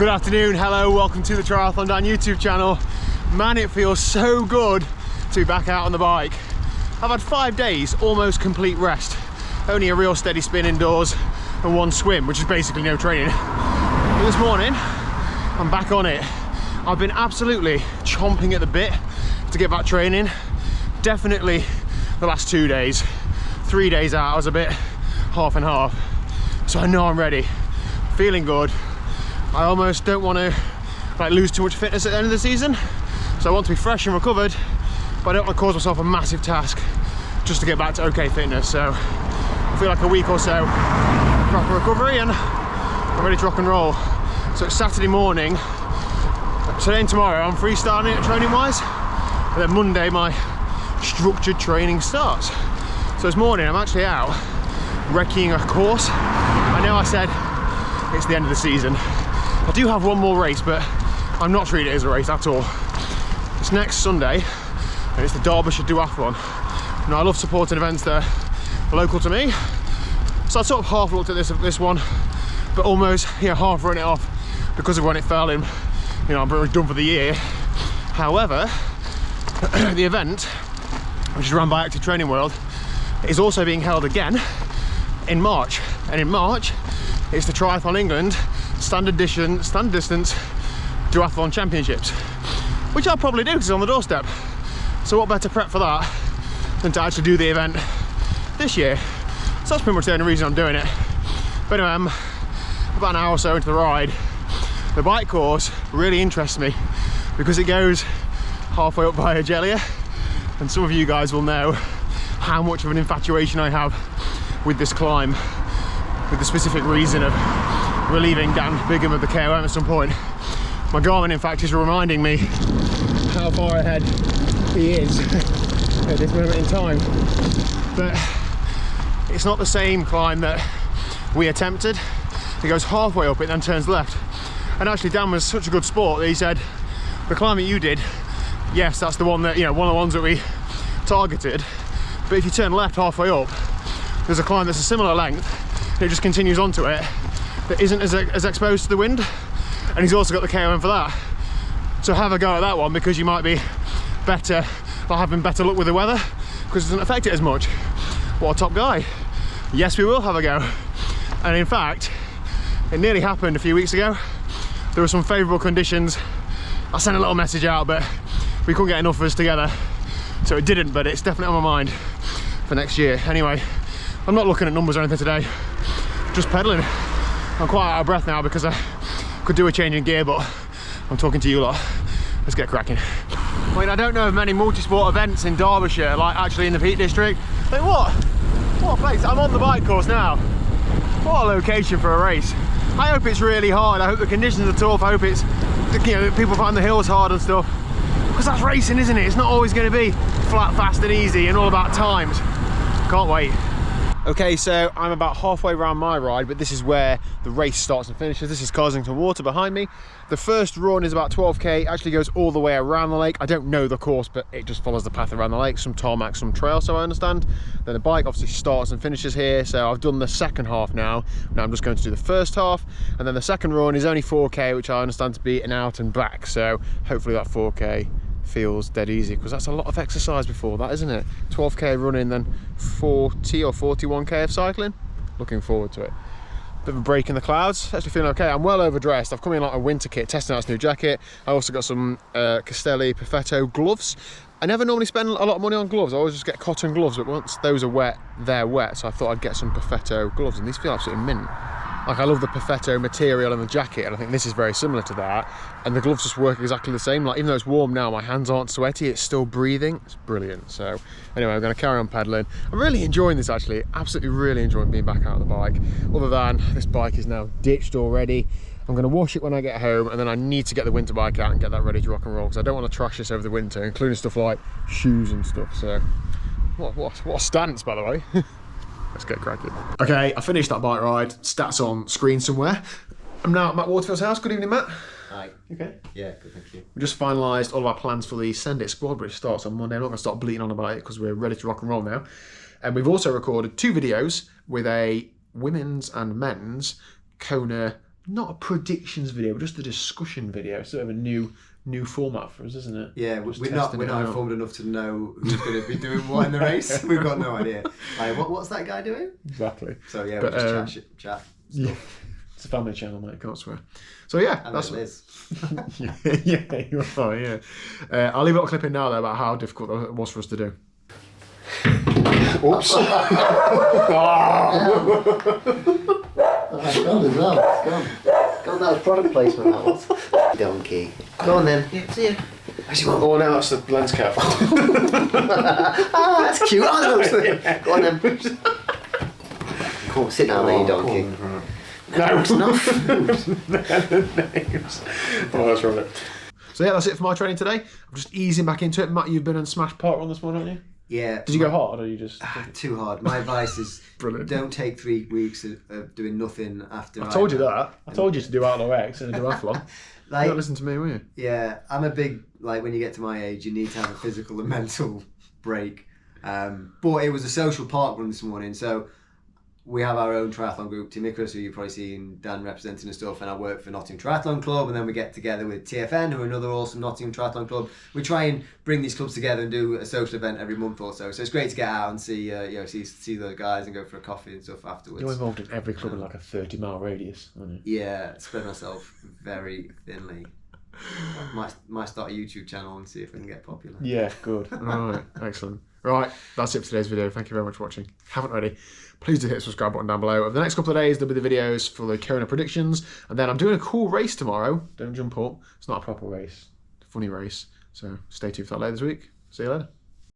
Good afternoon, hello, welcome to the TriathlonDan YouTube channel. Man, it feels so good to be back out on the bike. I've had 5 days, almost complete rest. Only a real steady spin indoors and 1 swim, which is basically no training. But this morning, I'm back on it. I've been absolutely chomping at the bit to get back training. Definitely the last 2 days. 3 days out, I was a bit half and half. So I know I'm ready, feeling good. I almost don't want to lose too much fitness at the end of the season. So I want to be fresh and recovered, but I don't want to cause myself a massive task just to get back to okay fitness. So I feel like a week or so proper recovery and I'm ready to rock and roll. So it's Saturday morning. Today and tomorrow I'm freestyling it training wise, and then Monday my structured training starts. So this morning I'm actually out recceing a course. I know I said it's the end of the season. I do have 1 more race, but I'm not treating it as a race at all. It's next Sunday and it's the Derbyshire Duathlon. Now I love supporting events that are local to me, so I sort of half looked at this one, but almost half run it off because of when it fell in. I'm pretty much done for the year. However, the event, which is run by Active Training World, is also being held again in March, and in March it's the Triathlon England standard distance duathlon championships, which I'll probably do because it's on the doorstep. So what better prep for that than to actually do the event this year? So that's pretty much the only reason I'm doing it. But anyway, I'm about an hour or so into the ride. The bike course really interests me because it goes halfway up via Gelia, and some of you guys will know how much of an infatuation I have with this climb, with the specific reason of relieving Dan Bigham of the KOM at some point. My Garmin, in fact, is reminding me how far ahead he is at this moment in time. But it's not the same climb that we attempted. It goes halfway up, it then turns left. And actually Dan was such a good sport that he said, the climb that you did, yes, that's the one that, one of the ones that we targeted. But if you turn left halfway up, there's a climb that's a similar length, and it just continues onto it, that isn't as exposed to the wind. And he's also got the KOM for that. So have a go at that one, because you might be better, or having better luck with the weather, because it doesn't affect it as much. What a top guy. Yes, we will have a go. And in fact, it nearly happened a few weeks ago. There were some favourable conditions. I sent a little message out, but we couldn't get enough of us together, so it didn't, but it's definitely on my mind for next year. Anyway, I'm not looking at numbers or anything today, just pedalling. I'm quite out of breath now because I could do a change in gear, but I'm talking to you lot. Let's get cracking. I mean, I don't know of many multi-sport events in Derbyshire, like actually in the Peak District. Like what a place. I'm on the bike course now. What a location for a race. I hope it's really hard. I hope the conditions are tough. I hope it's, people find the hills hard and stuff. Because that's racing, isn't it? It's not always going to be flat, fast and easy and all about times. Can't wait. Okay, so I'm about halfway around my ride, but this is where the race starts and finishes. This is Carsington Water behind me. The first run is about 12k, actually goes all the way around the lake. I don't know the course, but it just follows the path around the lake, some tarmac, some trail, so I understand. Then the bike obviously starts and finishes here, so I've done the second half now. Now I'm just going to do the first half, and then the second run is only 4k, which I understand to be an out and back, so hopefully that 4k feels dead easy, because that's a lot of exercise before that, isn't it? 12k running, then 40 or 41k of cycling. Looking forward to it. Bit of a break in the clouds. Actually feeling okay. I'm well overdressed. I've come in like a winter kit, testing out this new jacket. I also got some Castelli Perfetto gloves. I never normally spend a lot of money on gloves. I always just get cotton gloves, but once those are wet, they're wet. So I thought I'd get some Perfetto gloves, and these feel absolutely mint. Like, I love the Perfetto material and the jacket, and I think this is very similar to that. And the gloves just work exactly the same. Like, even though it's warm now, my hands aren't sweaty, it's still breathing. It's brilliant. So anyway, I'm going to carry on pedaling. I'm really enjoying this, actually. Absolutely really enjoying being back out on the bike. Other than this bike is now ditched already. I'm going to wash it when I get home, and then I need to get the winter bike out and get that ready to rock and roll, because I don't want to trash this over the winter, including stuff like shoes and stuff. So what a stance, by the way. Let's get cracking. Okay, I finished that bike ride. Stats on screen somewhere. I'm now at Matt Waterfield's house. Good evening, Matt. Hi. Okay. Yeah, good, thank you. We just finalised all of our plans for the Send It squad, which starts on Monday. I'm not going to start bleating on about it because we're ready to rock and roll now. And we've also recorded 2 videos with a women's and men's Kona not a predictions video, but just a discussion video. It's sort of a new format for us, isn't it? Yeah, we're not informed enough to know who's going to be doing what in the race. We've got no idea. Like, what's that guy doing? Exactly. So yeah, we'll just chat. Yeah. It's a family channel, mate, can't swear. So yeah, and that's Liz. yeah, you are, yeah. I'll leave a little clip in now though about how difficult it was for us to do. Oops. Oh, it's gone as well. It's gone. That was product placement, that was. Donkey. Go on then. Yeah, see ya. Oh, now that's the lens cap. That's cute. Oh, no. Go on then. Come on, sit down there, you donkey. No, it's not. Oh, that's right. So yeah, that's it for my training today. I'm just easing back into it. Matt, you've been on Smash Park Run this morning, haven't you? Yeah. Did you go hard or you just... Too hard. My advice is Brilliant. Don't take 3 weeks of doing nothing after. I told you that. I told you to do Outlaw X and a duathlon. Like, you don't listen to me, will you? Yeah, I'm a big, like, when you get to my age, you need to have a physical and mental break. But it was a social park run this morning, so we have our own triathlon group, Team Icarus, who you've probably seen Dan representing and stuff, and I work for Nottingham Triathlon Club, and then we get together with TFN, who are another awesome Nottingham Triathlon Club. We try and bring these clubs together and do a social event every month or so. So it's great to get out and see the guys and go for a coffee and stuff afterwards. You're involved in every club in like a 30-mile radius, aren't you? Yeah, spread myself very thinly. Might start a YouTube channel and see if we can get popular. Yeah, good. All right, excellent. Right, that's it for today's video. Thank you very much for watching. If you haven't already, please do hit the subscribe button down below. Over the next couple of days, there'll be the videos for the Kona predictions, and then I'm doing a cool race tomorrow. Don't jump up. It's not a proper race. It's a funny race. So stay tuned for that later this week. See you later.